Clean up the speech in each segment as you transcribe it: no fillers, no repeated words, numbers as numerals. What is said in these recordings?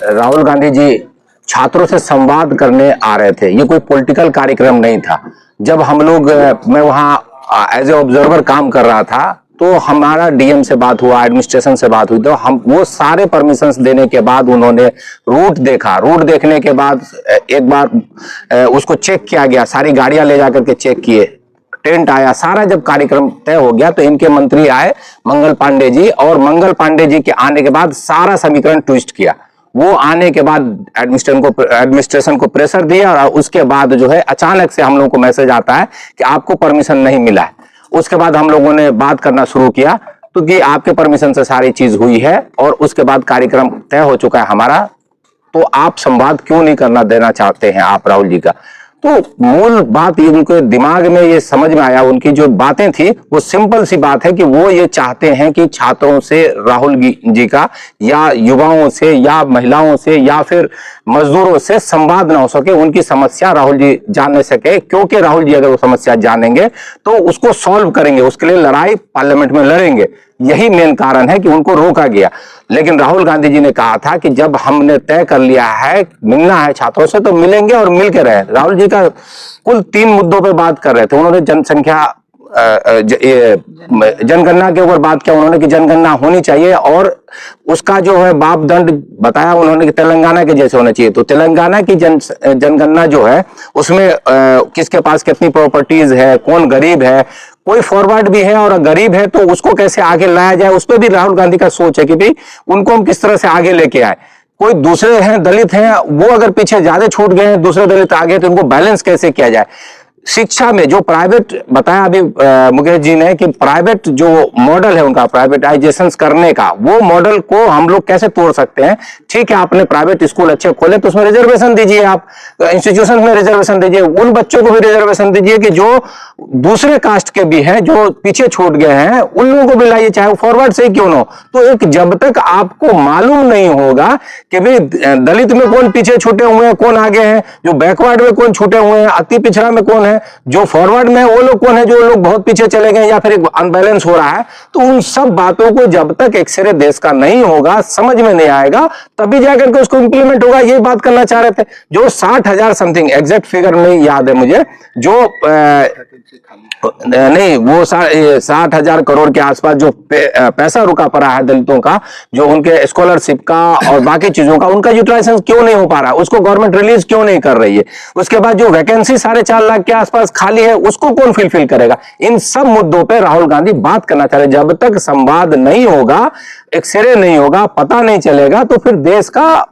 राहुल गांधी जी छात्रों से संवाद करने आ रहे थे। ये कोई पॉलिटिकल कार्यक्रम नहीं था। जब हम लोग मैं वहाँ एज ए ऑब्जर्वर काम कर रहा था, तो हमारा डीएम से बात हुआ, एडमिनिस्ट्रेशन से बात हुई, तो हम वो सारे परमिशंस देने के बाद उन्होंने रूट देखा। रूट देखने के बाद एक बार उसको चेक किया गया, सारी गाड़ियां ले जाकर के चेक किए, टेंट आया, सारा जब कार्यक्रम तय हो गया तो इनके मंत्री आए मंगल पांडे जी, और मंगल पांडे जी के आने के बाद सारा समीकरण ट्विस्ट किया। वो आने के बाद एडमिनिस्ट्रेशन को प्रेशर दिया, और उसके बाद जो है अचानक से हम लोगों को मैसेज आता है कि आपको परमिशन नहीं मिला है। उसके बाद हम लोगों ने बात करना शुरू किया, तो कि आपके परमिशन से सारी चीज हुई है और उसके बाद कार्यक्रम तय हो चुका है हमारा, तो आप संवाद क्यों नहीं करना देना चाहते हैं आप राहुल जी का। तो मूल बात ये उनके दिमाग में ये समझ में आया, उनकी जो बातें थी वो सिंपल सी बात है कि वो ये चाहते हैं कि छात्रों से राहुल जी का, या युवाओं से, या महिलाओं से, या फिर मजदूरों से संवाद ना हो सके, उनकी समस्या राहुल जी जान नहीं सके। क्योंकि राहुल जी अगर वो समस्या जानेंगे तो उसको सॉल्व करेंगे, उसके लिए लड़ाई पार्लियामेंट में लड़ेंगे। यही मेन कारण है कि उनको रोका गया। लेकिन राहुल गांधी जी ने कहा था कि जब हमने तय कर लिया है मिलना है छात्रों से तो मिलेंगे और मिल के रहे। राहुल जी का कुल 3 मुद्दों पे बात कर रहे थे। उन्होंने जनसंख्या जनगणना के ऊपर बात किया उन्होंने कि जनगणना होनी चाहिए, और उसका जो है मापदंड बताया उन्होंने कि तेलंगाना के जैसे होना चाहिए। तो तेलंगाना की जनगणना जो है उसमें किसके पास कितनी प्रॉपर्टीज है, कौन गरीब है, कोई फॉरवर्ड भी है और गरीब है तो उसको कैसे आगे लाया जाए, उस पर भी राहुल गांधी का सोच है कि भाई उनको हम किस तरह से आगे लेके आए। कोई दूसरे हैं दलित हैं, वो अगर पीछे ज्यादा छूट गए हैं, दूसरे दलित आगे, तो उनको बैलेंस कैसे किया जाए। शिक्षा में जो प्राइवेट बताया अभी मुकेश जी ने कि प्राइवेट जो मॉडल है उनका प्राइवेटाइजेशन करने का, वो मॉडल को हम लोग कैसे तोड़ सकते हैं। ठीक है, आपने प्राइवेट स्कूल अच्छे खोले तो उसमें रिजर्वेशन दीजिए, आप इंस्टीट्यूशन में रिजर्वेशन दीजिए, उन बच्चों को भी रिजर्वेशन दीजिए कि जो दूसरे कास्ट के भी हैं, जो पीछे छूट गए हैं, उन लोगों को भी लाइए, चाहे वो फॉरवर्ड से ही क्यों ना हो। तो एक जब तक आपको मालूम नहीं होगा कि भाई दलित में कौन पीछे छूटे हुए हैं, कौन आगे हैं, जो बैकवर्ड में कौन छूटे हुए हैं, अति पिछड़ा में कौन है, जो फॉरवर्ड में वो लोग कौन है, जो लोग बहुत पीछे चले गए या फिर एक अनबैलेंस हो रहा है, तो उन सब बातों को जब तक एक्सरे देश का नहीं होगा, समझ में नहीं आएगा, तभी जाकर के उसको इंप्लीमेंट होगा। ये बात करना चाह रहे थे। जो 60,000 समथिंग, एग्जैक्ट फिगर नहीं याद है मुझे, जो नहीं वो 60,000 करोड़ के आसपास जो पैसा रुका पड़ा है दलितों का, जो उनके स्कॉलरशिप का और बाकी चीजों का, उनका यूटिलाइजेशन क्यों नहीं हो पा रहा, उसको गवर्नमेंट रिलीज क्यों नहीं कर रही है। उसके बाद जो वैकेंसी 4.5 लाख के आसपास खाली है, उसको कौन फिलफिल करेगा। इन सब मुद्दों पर राहुल गांधी बात करना चाह रहे। जब तक संवाद नहीं होगा, एक्सरे नहीं होगा, पता नहीं चलेगा, तो फिर देश का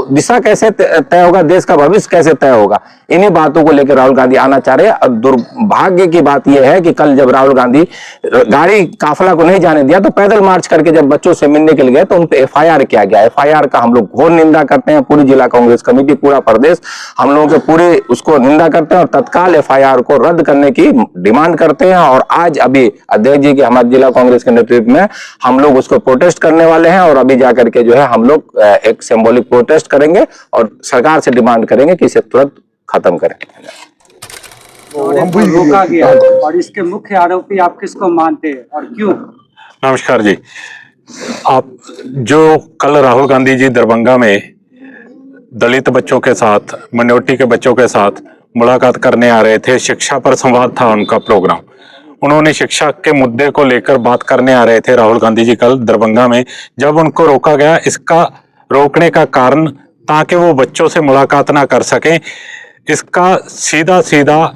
दिशा कैसे तय होगा, देश का भविष्य कैसे तय होगा। इन्हीं बातों को लेकर राहुल गांधी आना चाह रहे हैं। और दुर्भाग्य की बात यह है कि कल जब राहुल गांधी गाड़ी काफिला को नहीं जाने दिया, तो पैदल मार्च करके जब बच्चों से मिलने के लिए गए, तो उन पे एफआईआर किया गया। एफआईआर का हम लोग घोर निंदा करते हैं, पूरी जिला कांग्रेस कमेटी, पूरा प्रदेश हम लोगों के पूरे उसको निंदा करते हैं और तत्काल एफआईआर को रद्द करने की डिमांड करते हैं। और आज अभी अध्यक्ष जी के, हमारे जिला कांग्रेस के नेतृत्व में हम लोग उसको प्रोटेस्ट करने वाले हैं, और अभी जाकर के जो है हम लोग एक सिंबॉलिक प्रोटेस्ट करेंगे और सरकार से डिमांड करेंगे कि इसे तुरंत खत्म करें। रोका गया और इसके मुख्य आरोपी आप किसको मानते हैं और क्यों? नमस्कार जी। आप जो कल राहुल गांधी जी दरभंगा में दलित बच्चों के साथ, माइनॉरिटी के बच्चों के साथ मुलाकात करने आ रहे थे, शिक्षा पर संवाद था उनका प्रोग्राम। उन्होंने शिक्षा के मुद्दे को लेकर बात करने आ रहे थे राहुल गांधी जी कल दरभंगा में। जब उनको रोका गया, इसका रोकने का कारण ताकि वो बच्चों से मुलाकात ना कर सकें, इसका सीधा सीधा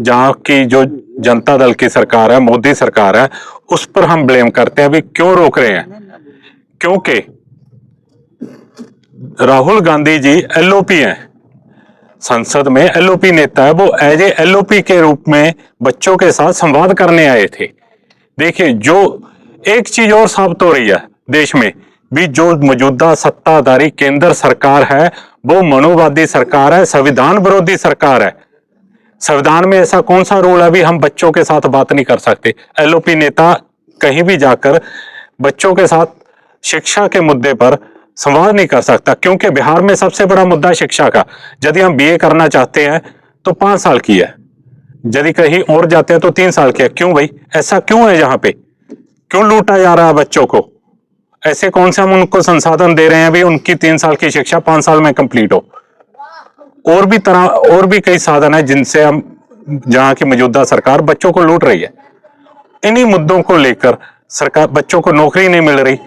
जहाँ की जो जनता दल की सरकार है, मोदी सरकार है, उस पर हम ब्लेम करते हैं। अभी क्यों रोक रहे हैं? क्योंकि राहुल गांधी जी एलओपी हैं, संसद में एलओपी नेता है। वो एज ए एलओपी के रूप में बच्चों के साथ संवाद करने आए थे। देखिए, जो एक चीज और साबित हो रही है देश में भी, जो मौजूदा सत्ताधारी केंद्र सरकार है वो मनोवादी सरकार है, संविधान विरोधी सरकार है। संविधान में ऐसा कौन सा रूल है भी हम बच्चों के साथ बात नहीं कर सकते? एलओपी नेता कहीं भी जाकर बच्चों के साथ शिक्षा के मुद्दे पर संवाद नहीं कर सकता, क्योंकि बिहार में सबसे बड़ा मुद्दा शिक्षा का। यदि हम बीए करना चाहते हैं तो 5 साल की है, यदि कहीं और जाते हैं तो 3 साल की है। क्यों भाई, ऐसा क्यों है? यहाँ पे क्यों लूटा जा रहा है बच्चों को? ऐसे कौन से हम उनको संसाधन दे रहे हैं अभी उनकी 3 साल की शिक्षा 5 साल में कंप्लीट हो। और भी कई साधन है जिनसे हम जहां की मौजूदा सरकार बच्चों को लूट रही है। इन्हीं मुद्दों को लेकर सरकार, बच्चों को नौकरी नहीं मिल रही,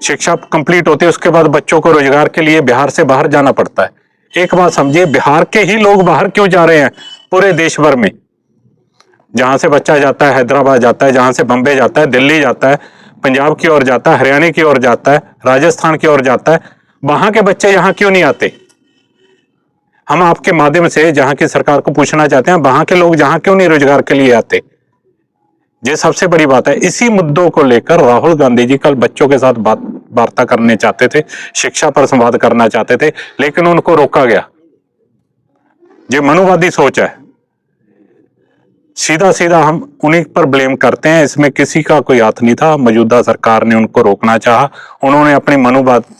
शिक्षा कंप्लीट होती है उसके बाद बच्चों को रोजगार के लिए बिहार से बाहर जाना पड़ता है। एक बात समझिए, बिहार के ही लोग बाहर क्यों जा रहे हैं पूरे देश भर में? जहां से बच्चा जाता है हैदराबाद जाता है, जहां से बंबई जाता है, दिल्ली जाता है, पंजाब की ओर जाता है, हरियाणा की ओर जाता है, राजस्थान की ओर जाता है, वहां के बच्चे यहां क्यों नहीं आते? हम आपके माध्यम से जहां की सरकार को पूछना चाहते हैं, वहां के लोग जहां क्यों नहीं रोजगार के लिए आते? ये सबसे बड़ी बात है। इसी मुद्दों को लेकर राहुल गांधी जी कल बच्चों के साथ वार्ता करने चाहते थे, शिक्षा पर संवाद करना चाहते थे, लेकिन उनको रोका गया। ये मनुवादी सोच है। सीधा सीधा हम उन्हीं पर ब्लेम करते हैं, इसमें किसी का कोई हाथ नहीं था। मौजूदा सरकार ने उनको रोकना चाहा, उन्होंने अपनी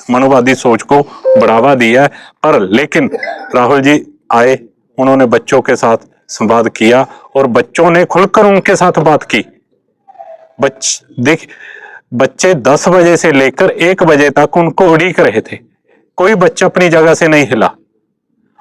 मनुवादी सोच को बढ़ावा दिया। पर लेकिन राहुल जी आए, उन्होंने बच्चों के साथ संवाद किया और बच्चों ने खुलकर उनके साथ बात की। बच्चे 10 बजे से लेकर 1 बजे तक उनको उड़ीक रहे थे, कोई बच्चा अपनी जगह से नहीं हिला।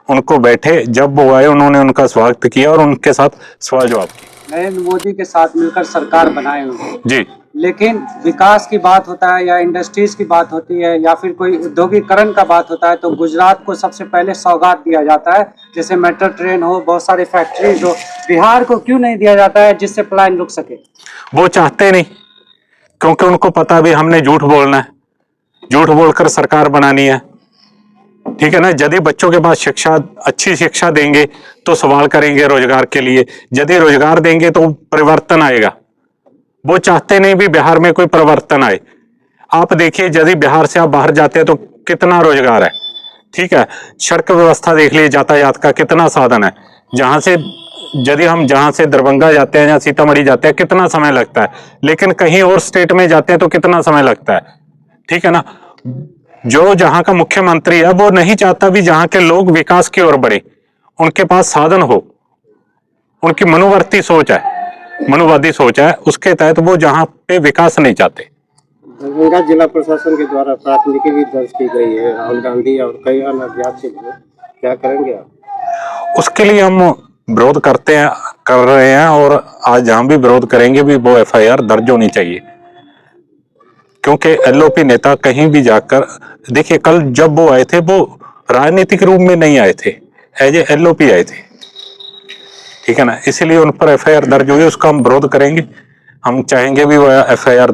उनको बैठे, जब वो आए उन्होंने उनका स्वागत किया और उनके साथ सवाल जवाब किया। नरेंद्र मोदी के साथ मिलकर सरकार बनाए हुए जी, लेकिन विकास की बात होता है या इंडस्ट्रीज की बात होती है या फिर कोई औद्योगिकरण का बात होता है तो गुजरात को सबसे पहले सौगात दिया जाता है, जैसे मेट्रो ट्रेन हो, बहुत सारी फैक्ट्रीज हो। बिहार को क्यों नहीं दिया जाता है जिससे पलायन रुक सके? वो चाहते नहीं, क्योंकि उनको पता भी हमने झूठ बोलना है, झूठ बोलकर सरकार बनानी है। ठीक है ना? यदि बच्चों के पास अच्छी शिक्षा देंगे तो सवाल करेंगे रोजगार के लिए, यदि रोजगार देंगे तो परिवर्तन आएगा। वो चाहते नहीं भी बिहार में कोई परिवर्तन आए। आप देखिए, यदि बिहार से आप बाहर जाते हैं तो कितना रोजगार है, ठीक है, सड़क व्यवस्था देख लीजिए, यातायात का कितना साधन है। यदि हम जहां से दरभंगा जाते हैं या सीतामढ़ी जाते हैं कितना समय लगता है, लेकिन कहीं और स्टेट में जाते हैं तो कितना समय लगता है। ठीक है ना? जो जहां का मुख्यमंत्री है वो नहीं चाहता भी जहां के लोग विकास की ओर बढ़े, उनके पास साधन हो। उनकी मनुवादी सोच है, उसके तहत वो जहां पे विकास नहीं चाहते। दरभंगा जिला प्रशासन के द्वारा प्राथमिकी भी दर्ज की गई है राहुल गांधी और कई अन्य अज्ञात, क्या करेंगे आप? उसके लिए हम विरोध कर रहे हैं और आज हम भी विरोध करेंगे भी, वो FIR दर्ज होनी चाहिए। क्योंकि LOP नेता कहीं भी जाकर, देखिए कल जब वो आए थे वो राजनीतिक रूप में नहीं आए थे, एज ए LOP आए थे। ठीक है ना? इसीलिए उन पर FIR दर्ज हुई, उसका हम विरोध करेंगे। हम चाहेंगे भी वो FIR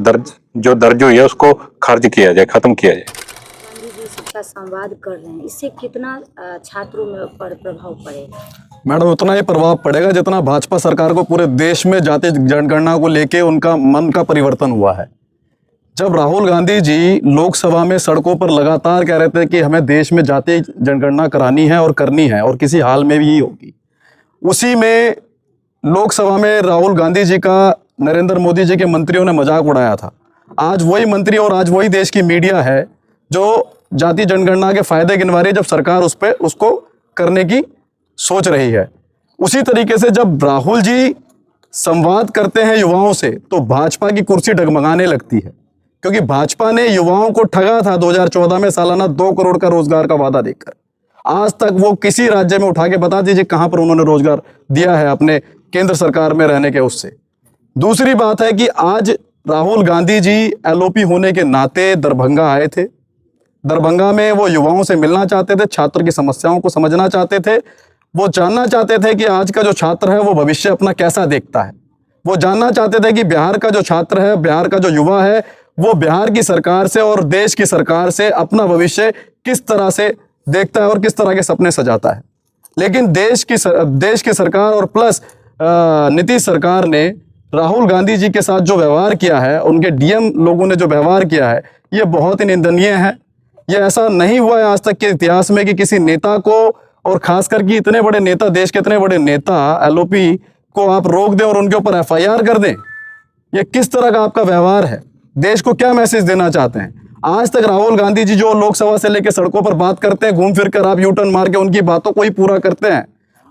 दर्ज हुई है उसको खारिज किया जाए, खत्म किया जाए। गांधी जी सबका संवाद कर रहे हैं, इससे कितना छात्रों में प्रभाव पड़ेगा? मैडम, उतना ही प्रभाव पड़ेगा जितना भाजपा सरकार को पूरे देश में जाति जनगणना को लेके उनका मन का परिवर्तन हुआ है। जब राहुल गांधी जी लोकसभा में सड़कों पर लगातार कह रहे थे कि हमें देश में जाति जनगणना करानी है और करनी है और किसी हाल में भी होगी, उसी में लोकसभा में राहुल गांधी जी का नरेंद्र मोदी जी के मंत्रियों ने मजाक उड़ाया था। आज वही मंत्री और आज वही देश की मीडिया है जो जाति जनगणना के फायदे गिनवा रही है, जब सरकार उसको करने की सोच रही है। उसी तरीके से जब राहुल जी संवाद करते हैं युवाओं से तो भाजपा की कुर्सी डगमगाने लगती है, क्योंकि भाजपा ने युवाओं को ठगा था 2014 में सालाना 2 करोड़ का रोजगार का वादा देकर। आज तक वो किसी राज्य में उठा के बता दीजिए कहां पर उन्होंने रोजगार दिया है अपने केंद्र सरकार में रहने के उससे। दूसरी बात है कि आज राहुल गांधी जी LOP होने के नाते दरभंगा आए थे। दरभंगा में वो युवाओं से मिलना चाहते थे, छात्र की समस्याओं को समझना चाहते थे। वो जानना चाहते थे कि आज का जो छात्र है वो भविष्य अपना कैसा देखता है। वो जानना चाहते थे कि बिहार का जो छात्र है, बिहार का जो युवा है, वो बिहार की सरकार से और देश की सरकार से अपना भविष्य किस तरह से देखता है और किस तरह के सपने सजाता है। लेकिन देश की सरकार और प्लस नीतीश सरकार ने राहुल गांधी जी के साथ जो व्यवहार किया है, उनके DM लोगों ने जो व्यवहार किया है, ये बहुत ही निंदनीय है। ये ऐसा नहीं हुआ है आज तक के इतिहास में कि किसी नेता को, और खास करके इतने बड़े नेता, देश के इतने बड़े नेता LOP को आप रोक दें और उनके ऊपर FIR कर दें। ये किस तरह का आपका व्यवहार है? देश को क्या मैसेज देना चाहते हैं? आज तक राहुल गांधी जी जो लोकसभा से लेकर सड़कों पर बात करते हैं, घूम फिर कर आप U-टर्न मार के उनकी बातों को ही पूरा करते हैं।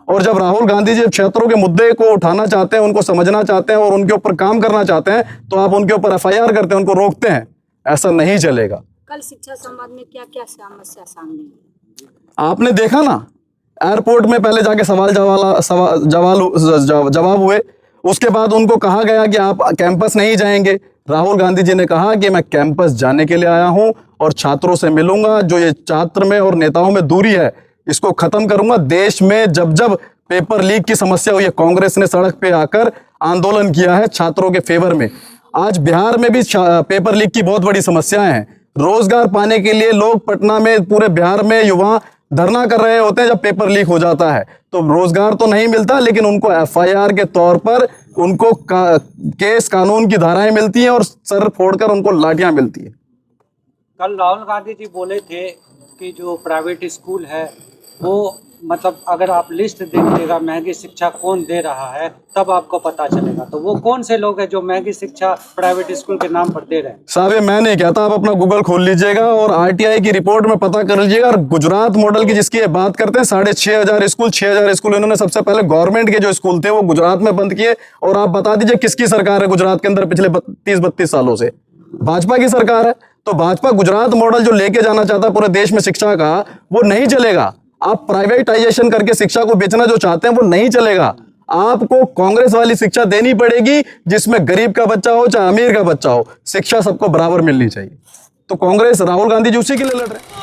और जब राहुल गांधी जी क्षेत्रों के मुद्दे को उठाना चाहते हैं, उनको समझना चाहते हैं और उनके ऊपर काम करना चाहते हैं, तो आप उनके ऊपर FIR करते हैं, उनको रोकते हैं। ऐसा नहीं चलेगा। कल शिक्षा संवाद में क्या क्या समस्या सामने आई? आपने देखा ना, एयरपोर्ट में पहले जाके जवाब हुए, उसके बाद उनको कहा गया कि आप कैंपस नहीं जाएंगे। राहुल गांधी जी ने कहा कि मैं कैंपस जाने के लिए आया हूं और छात्रों से मिलूंगा, जो ये छात्र में और नेताओं में दूरी है इसको खत्म करूंगा। देश में जब जब पेपर लीक की समस्या हुई है, कांग्रेस ने सड़क पे आकर आंदोलन किया है छात्रों के फेवर में। आज बिहार में भी पेपर लीक की बहुत बड़ी समस्याएं हैं। रोजगार पाने के लिए लोग पटना में, पूरे बिहार में युवा धरना कर रहे होते हैं जब पेपर लीक हो जाता है, तो रोजगार तो नहीं मिलता, लेकिन उनको एफआईआर के तौर पर उनको केस कानून की धाराएं मिलती हैं और सर फोड़कर उनको लाठियां मिलती है। कल राहुल गांधी जी बोले थे कि जो प्राइवेट स्कूल है वो, मतलब अगर आप लिस्ट देखिएगा महंगी शिक्षा कौन दे रहा है तब आपको पता चलेगा। तो वो कौन से लोग हैं जो महंगी शिक्षा प्राइवेट स्कूल के नाम पर दे रहे हैं? साहब ये मैं नहीं कहता, आप अपना गूगल खोल लीजिएगा और आरटीआई की रिपोर्ट में पता कर लीजिएगा। और गुजरात मॉडल की जिसकी ये बात करते हैं, 6,500 स्कूल, 6,000 स्कूल इन्होंने सबसे पहले गवर्नमेंट के जो स्कूल थे वो गुजरात में बंद किए। और आप बता दीजिए किसकी सरकार है गुजरात के अंदर पिछले 30-32 सालों से? भाजपा की सरकार है। तो भाजपा गुजरात मॉडल जो लेके जाना चाहता है पूरे देश में शिक्षा का, वो नहीं चलेगा। आप प्राइवेटाइजेशन करके शिक्षा को बेचना जो चाहते हैं वो नहीं चलेगा। आपको कांग्रेस वाली शिक्षा देनी पड़ेगी जिसमें गरीब का बच्चा हो चाहे अमीर का बच्चा हो, शिक्षा सबको बराबर मिलनी चाहिए। तो कांग्रेस, राहुल गांधी जी उसी के लिए लड़ रहे हैं।